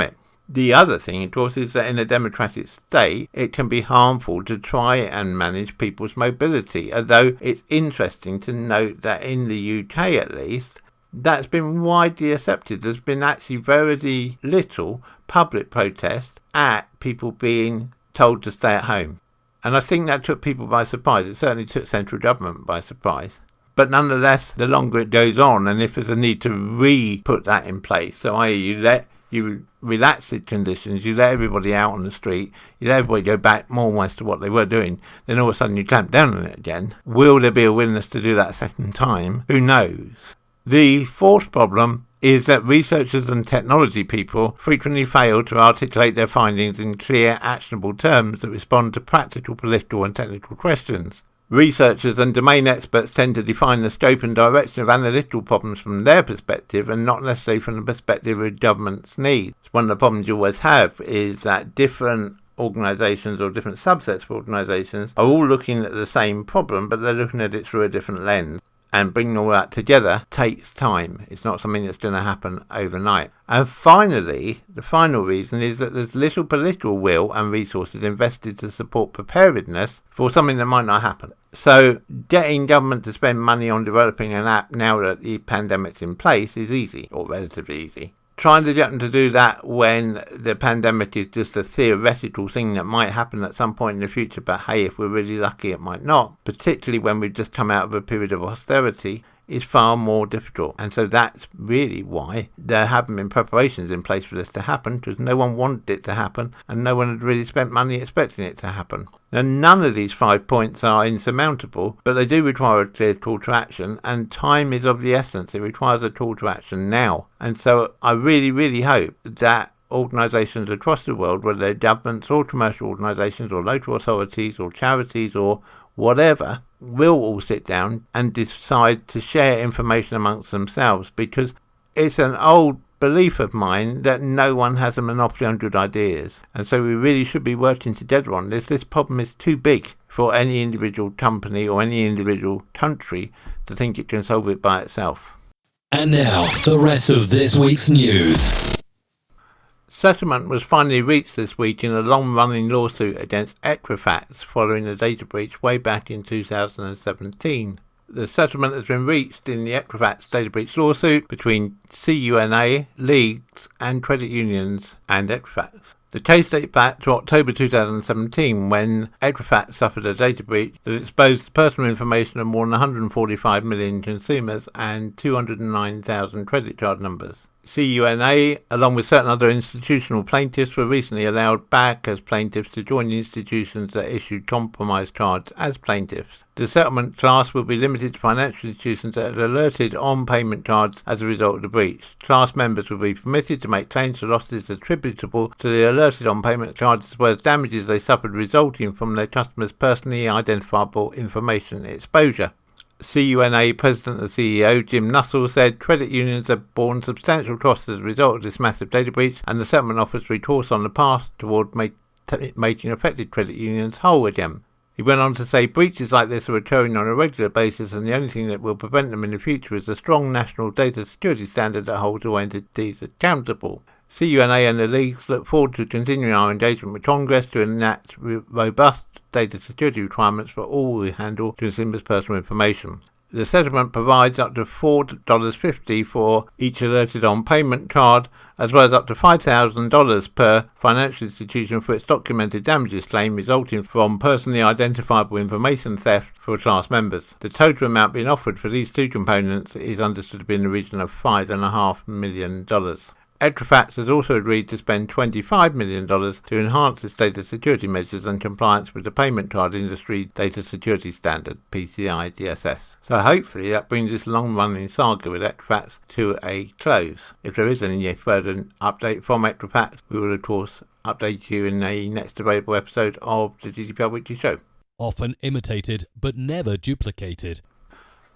The other thing, of course, is that in a democratic state, it can be harmful to try and manage people's mobility, although it's interesting to note that in the UK at least, that's been widely accepted. There's been actually very little public protest at people being told to stay at home. And I think that took people by surprise. It certainly took central government by surprise. But nonetheless, the longer it goes on, and if there's a need to re-put that in place, so i.e. you relax the conditions, you let everybody out on the street, you let everybody go back more or less to what they were doing, then all of a sudden you clamp down on it again. Will there be a willingness to do that a second time? Who knows? The fourth problem is that researchers and technology people frequently fail to articulate their findings in clear, actionable terms that respond to practical, political and technical questions. Researchers and domain experts tend to define the scope and direction of analytical problems from their perspective and not necessarily from the perspective of government's needs. One of the problems you always have is that different organisations or different subsets of organisations are all looking at the same problem, but they're looking at it through a different lens. And bringing all that together takes time. It's not something that's going to happen overnight. And finally, the final reason is that there's little political will and resources invested to support preparedness for something that might not happen. So getting government to spend money on developing an app now that the pandemic's in place is easy, or relatively easy. Trying to get them to do that when the pandemic is just a theoretical thing that might happen at some point in the future, but hey, if we're really lucky it might not, particularly when we've just come out of a period of austerity, is far more difficult. And so that's really why there haven't been preparations in place for this to happen, because no one wanted it to happen and no one had really spent money expecting it to happen. Now, none of these 5 points are insurmountable, but they do require a clear call to action, and time is of the essence. It requires a call to action now. And so I really, really hope that organisations across the world, whether they're governments or commercial organisations or local authorities or charities or whatever, will all sit down and decide to share information amongst themselves, because it's an old belief of mine that no one has a monopoly on good ideas, and so we really should be working together on this. This problem is too big for any individual company or any individual country to think it can solve it by itself. And now, the rest of this week's news. Settlement was finally reached this week in a long-running lawsuit against Equifax following the data breach way back in 2017. The settlement has been reached in the Equifax data breach lawsuit between CUNA, leagues and credit unions and Equifax. The case dates back to October 2017 when Equifax suffered a data breach that exposed personal information of more than 145 million consumers and 209,000 credit card numbers. CUNA, along with certain other institutional plaintiffs, were recently allowed back as plaintiffs to join the institutions that issued compromised cards as plaintiffs. The settlement class will be limited to financial institutions that are alerted on payment cards as a result of the breach. Class members will be permitted to make claims for losses attributable to the alerted on payment cards as well as damages they suffered resulting from their customers' personally identifiable information exposure. CUNA President and CEO Jim Nussle said credit unions have borne substantial costs as a result of this massive data breach, and the settlement offers recourse on the path toward making affected credit unions whole again. He went on to say breaches like this are occurring on a regular basis, and the only thing that will prevent them in the future is a strong national data security standard that holds all entities accountable. CUNA and the leagues look forward to continuing our engagement with Congress to enact robust data security requirements for all who handle consumers' personal information. The settlement provides up to $4.50 for each alerted on payment card, as well as up to $5,000 per financial institution for its documented damages claim resulting from personally identifiable information theft for class members. The total amount being offered for these two components is understood to be in the region of $5.5 million. Equifax has also agreed to spend $25 million to enhance its data security measures and compliance with the payment card industry data security standard, PCI DSS. So hopefully that brings this long-running saga with Equifax to a close. If there is any further update from Equifax, we will of course update you in the next available episode of the GDPR Weekly Show. Often imitated but never duplicated.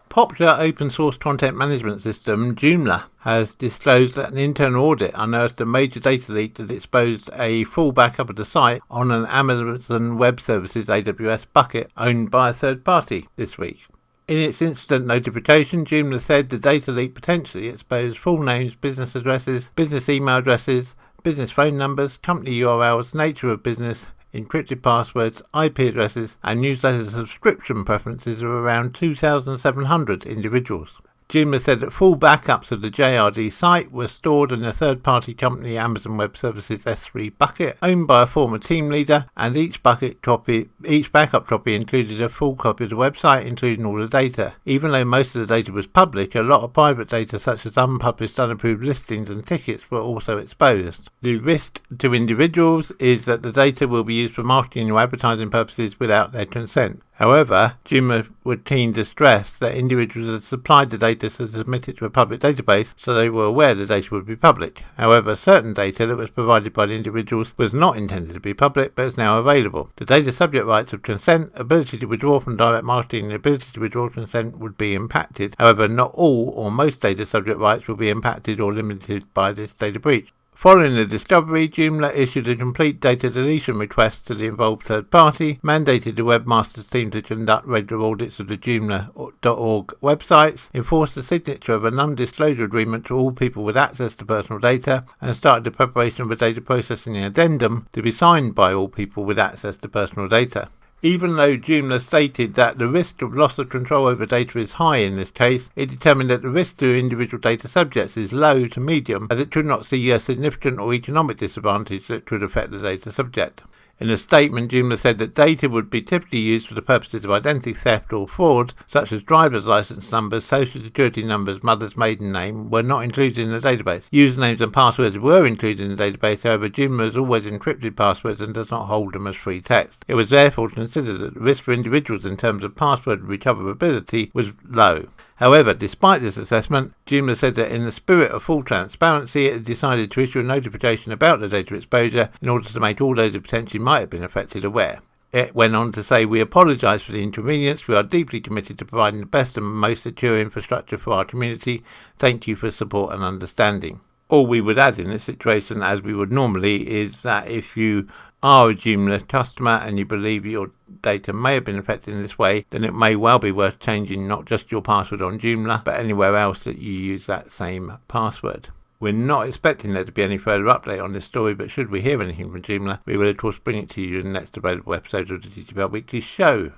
Popular open source content management system Joomla has disclosed that an internal audit unearthed a major data leak that exposed a full backup of the site on an Amazon Web Services AWS bucket owned by a third party this week. In its incident notification, Joomla said the data leak potentially exposed full names, business addresses, business email addresses, business phone numbers, company URLs, nature of business, encrypted passwords, IP addresses, and newsletter subscription preferences of around 2,700 individuals. Joomla said that full backups of the JRD site were stored in a third-party company Amazon Web Services S3 bucket owned by a former team leader, and each backup copy included a full copy of the website, including all the data. Even though most of the data was public, a lot of private data such as unpublished, unapproved listings and tickets were also exposed. The risk to individuals is that the data will be used for marketing or advertising purposes without their consent. However, Joomla were keen to stress that individuals had supplied the data to submit it to a public database, so they were aware the data would be public. However, certain data that was provided by the individuals was not intended to be public, but is now available. The data subject rights of consent, ability to withdraw from direct marketing, and ability to withdraw consent would be impacted. However, not all or most data subject rights will be impacted or limited by this data breach. Following the discovery, Joomla issued a complete data deletion request to the involved third party, mandated the webmasters team to conduct regular audits of the Joomla.org websites, enforced the signature of a non-disclosure agreement to all people with access to personal data, and started the preparation of a data processing addendum to be signed by all people with access to personal data. Even though Joomla stated that the risk of loss of control over data is high in this case, it determined that the risk to individual data subjects is low to medium, as it could not see a significant or economic disadvantage that could affect the data subject. In a statement, Joomla said that data would be typically used for the purposes of identity theft or fraud, such as driver's license numbers, social security numbers, mother's maiden name, were not included in the database. Usernames and passwords were included in the database, however, Joomla has always encrypted passwords and does not hold them as free text. It was therefore considered that the risk for individuals in terms of password recoverability was low. However, despite this assessment, Joomla said that in the spirit of full transparency, it had decided to issue a notification about the data exposure in order to make all those who potentially might have been affected aware. It went on to say, "We apologise for the inconvenience. We are deeply committed to providing the best and most secure infrastructure for our community. Thank you for support and understanding." All we would add in this situation, as we would normally, is that if you are a Joomla customer and you believe your data may have been affected in this way, then it may well be worth changing not just your password on Joomla, but anywhere else that you use that same password. We're not expecting there to be any further update on this story, but should we hear anything from Joomla, we will of course bring it to you in the next available episode of the GDPR Weekly Show.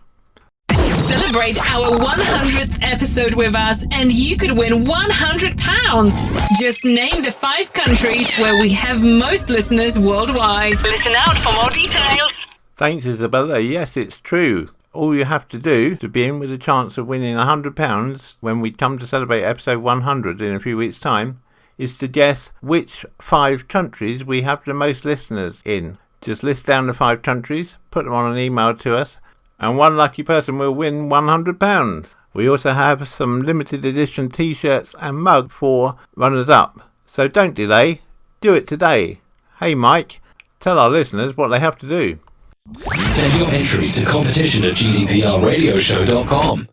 Celebrate our 100th episode with us and you could win £100. Just name the 5 countries where we have most listeners worldwide. Listen out for more details. Thanks, Isabella. Yes, it's true. All you have to do to be in with a chance of winning £100 when we come to celebrate episode 100 in a few weeks' time is to guess which 5 countries we have the most listeners in. Just list down the 5 countries, put them on an email to us, and one lucky person will win £100. We also have some limited edition t-shirts and mug for runners-up. So don't delay, do it today. Hey Mike, tell our listeners what they have to do. Send your entry to competition@gdprradioshow.com.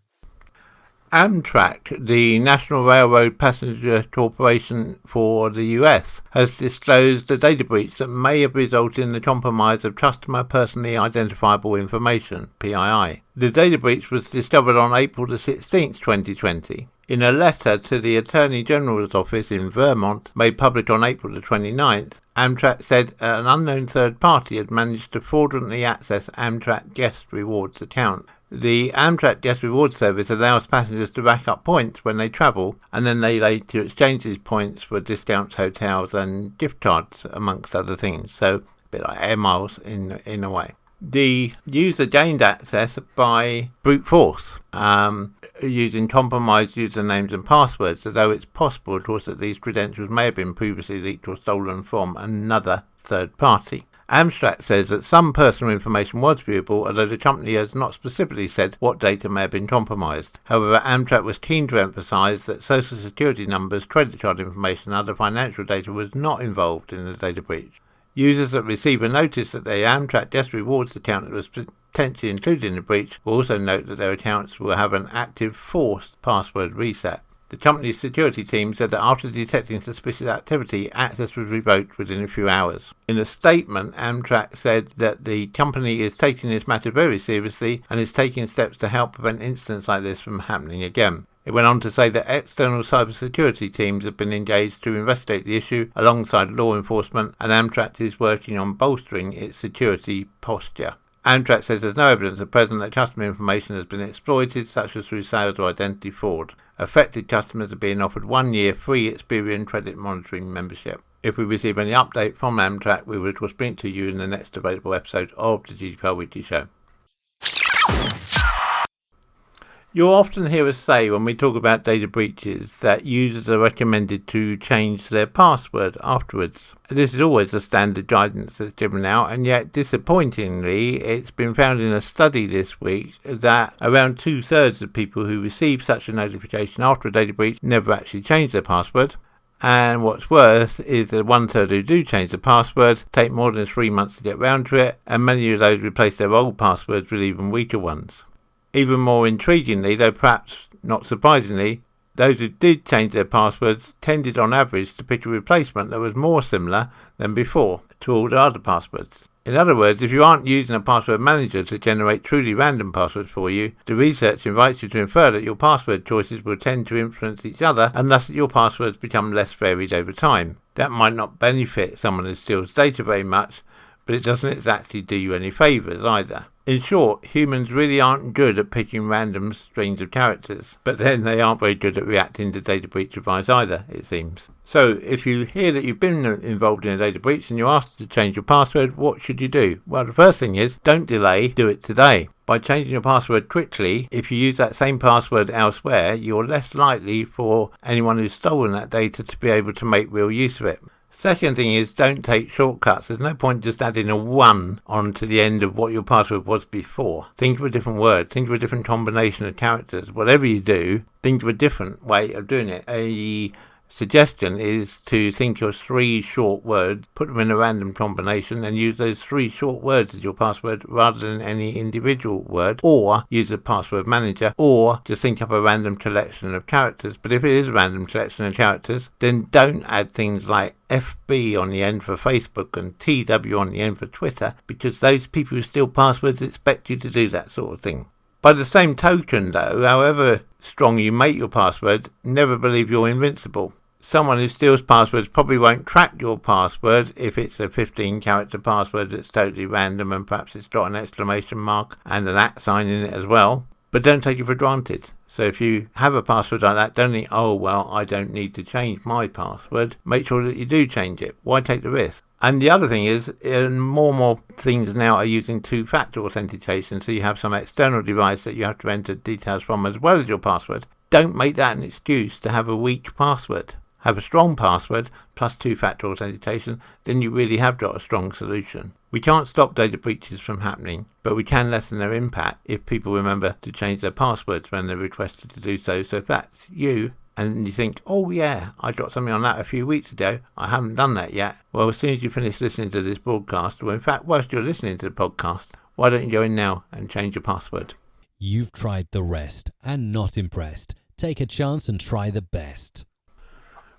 Amtrak, the National Railroad Passenger Corporation for the US, has disclosed a data breach that may have resulted in the compromise of customer personally identifiable information, PII. The data breach was discovered on April the 16th, 2020. In a letter to the Attorney General's office in Vermont, made public on April the 29th, Amtrak said an unknown third party had managed to fraudulently access Amtrak guest rewards account. The Amtrak Guest Reward Service allows passengers to rack up points when they travel, and then they later exchange these points for discounts, hotels and gift cards, amongst other things. So a bit like air miles in a way. The user gained access by brute force, using compromised usernames and passwords, although it's possible, of course, that these credentials may have been previously leaked or stolen from another third party. Amtrak says that some personal information was viewable, although the company has not specifically said what data may have been compromised. However, Amtrak was keen to emphasise that social security numbers, credit card information and other financial data was not involved in the data breach. Users that receive a notice that their Amtrak Guest Rewards account was potentially included in the breach will also note that their accounts will have an active forced password reset. The company's security team said that after detecting suspicious activity, access was revoked within a few hours. In a statement, Amtrak said that the company is taking this matter very seriously and is taking steps to help prevent incidents like this from happening again. It went on to say that external cybersecurity teams have been engaged to investigate the issue alongside law enforcement, and Amtrak is working on bolstering its security posture. Amtrak says there's no evidence at present that customer information has been exploited, such as through sales or identity fraud. Affected customers are being offered 1 year free Experian credit monitoring membership. If we receive any update from Amtrak, we will bring it to you in the next available episode of the GDPR Weekly Show. You'll often hear us say when we talk about data breaches that users are recommended to change their password afterwards. This is always the standard guidance that's given out, and yet disappointingly it's been found in a study this week that around 2/3 of people who receive such a notification after a data breach never actually change their password. And what's worse is that 1/3 who do change the password take more than 3 months to get round to it, and many of those replace their old passwords with even weaker ones. Even more intriguingly, though perhaps not surprisingly, those who did change their passwords tended on average to pick a replacement that was more similar than before to all the other passwords. In other words, if you aren't using a password manager to generate truly random passwords for you, the research invites you to infer that your password choices will tend to influence each other, and thus that your passwords become less varied over time. That might not benefit someone who steals data very much, but it doesn't exactly do you any favours either. In short, humans really aren't good at picking random strings of characters, but then they aren't very good at reacting to data breach advice either, it seems. So, if you hear that you've been involved in a data breach and you're asked to change your password, what should you do? Well, the first thing is, don't delay, do it today. By changing your password quickly, if you use that same password elsewhere, you're less likely for anyone who's stolen that data to be able to make real use of it. Second thing is, don't take shortcuts. There's no point just adding a 1 onto the end of what your password was before. Think of a different word. Think of a different combination of characters. Whatever you do, think of a different way of doing it. A suggestion is to think of 3 short words, put them in a random combination and use those 3 short words as your password rather than any individual word, or use a password manager, or just think up a random collection of characters. But if it is a random collection of characters, then don't add things like FB on the end for Facebook and TW on the end for Twitter, because those people who steal passwords expect you to do that sort of thing. By the same token though, however strong you make your password, never believe you're invincible. Someone who steals passwords probably won't crack your password if it's a 15-character password that's totally random and perhaps it's got an exclamation mark and an @ sign in it as well. But don't take it for granted. So if you have a password like that, don't think, oh well, I don't need to change my password. Make sure that you do change it. Why take the risk? And the other thing is, more and more things now are using 2-factor authentication, so you have some external device that you have to enter details from as well as your password. Don't make that an excuse to have a weak password. Have a strong password plus 2-factor authentication, then you really have got a strong solution. We can't stop data breaches from happening, but we can lessen their impact if people remember to change their passwords when they're requested to do so. So if that's you, and you think, oh yeah, I got something on that a few weeks ago, I haven't done that yet. Well, as soon as you finish listening to this broadcast, or in fact, whilst you're listening to the podcast, why don't you go in now and change your password? You've tried the rest and not impressed. Take a chance and try the best.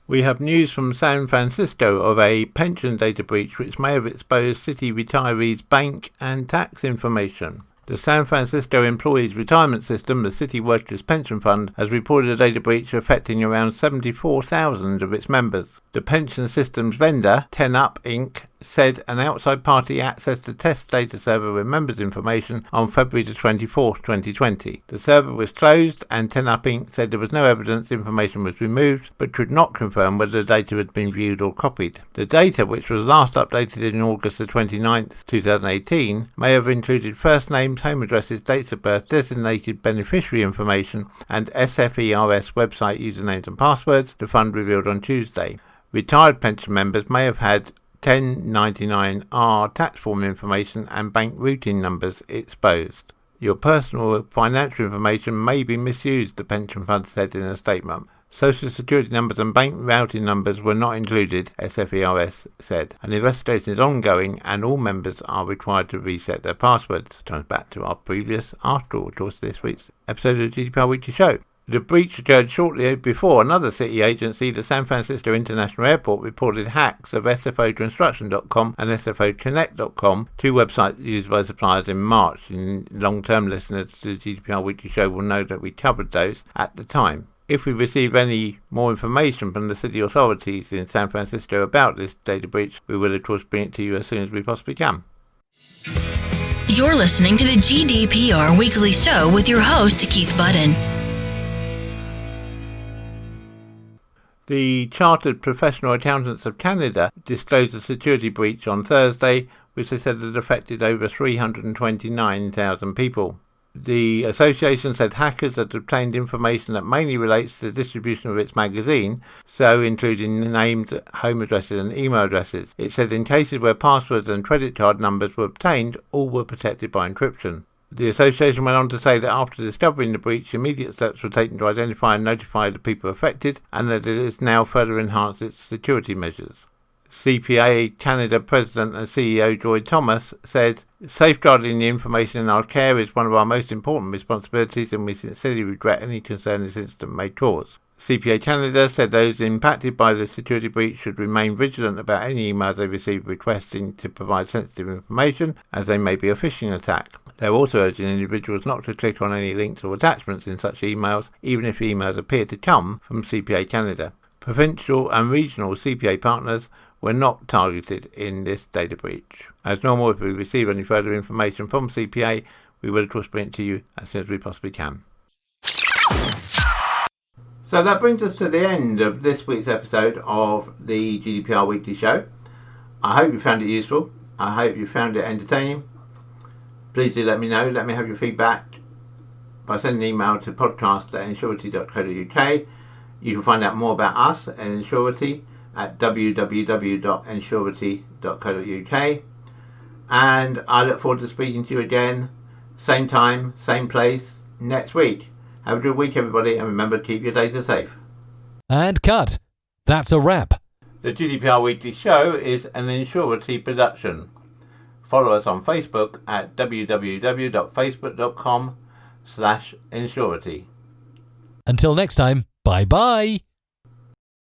We have news from San Francisco of a pension data breach which may have exposed city retirees' bank and tax information. The San Francisco Employees Retirement System, the City Workers' Pension Fund, has reported a data breach affecting around 74,000 of its members. The pension system's vendor, 10up Inc., said an outside party accessed the test data server with members' information on February the 24th, 2020. The server was closed, and 10up Inc. said there was no evidence information was removed, but could not confirm whether the data had been viewed or copied. The data, which was last updated in August the 29th, 2018, may have included first names, home addresses, dates of birth, designated beneficiary information, and SFERS website usernames and passwords, the fund revealed on Tuesday. Retired pension members may have had 1099-R tax form information and bank routing numbers exposed. Your personal financial information may be misused, the pension fund said in a statement. Social security numbers and bank routing numbers were not included, SFERS said. An investigation is ongoing and all members are required to reset their passwords. Turns back to our previous article, which was this week's episode of the GDPR Weekly Show. The breach occurred shortly before another city agency, the San Francisco International Airport, reported hacks of SFOconstruction.com and SFOconnect.com, two websites used by suppliers in March. And long-term listeners to the GDPR Weekly Show will know that we covered those at the time. If we receive any more information from the city authorities in San Francisco about this data breach, we will of course bring it to you as soon as we possibly can. You're listening to the GDPR Weekly Show with your host, Keith Budden. The Chartered Professional Accountants of Canada disclosed a security breach on Thursday, which they said had affected over 329,000 people. The association said hackers had obtained information that mainly relates to the distribution of its magazine, so including names, home addresses and email addresses. It said in cases where passwords and credit card numbers were obtained, all were protected by encryption. The association went on to say that after discovering the breach, immediate steps were taken to identify and notify the people affected, and that it has now further enhanced its security measures. CPA Canada President and CEO Joy Thomas said, "Safeguarding the information in our care is one of our most important responsibilities, and we sincerely regret any concern this incident may cause." CPA Canada said those impacted by the security breach should remain vigilant about any emails they receive requesting to provide sensitive information, as they may be a phishing attack. They're also urging individuals not to click on any links or attachments in such emails, even if emails appear to come from CPA Canada. Provincial and regional CPA partners were not targeted in this data breach. As normal, if we receive any further information from CPA, we will of course bring it to you as soon as we possibly can. So that brings us to the end of this week's episode of the GDPR Weekly Show. I hope you found it useful. I hope you found it entertaining. Please do let me know. Let me have your feedback by sending an email to podcast@insurity.co.uk. You can find out more about us at Insurity at www.insurity.co.uk. And I look forward to speaking to you again, same time, same place, next week. Have a good week, everybody, and remember to keep your data safe. And cut. That's a wrap. The GDPR Weekly Show is an Insurity production. Follow us on Facebook at www.facebook.com/Insurity. Until next time, bye-bye.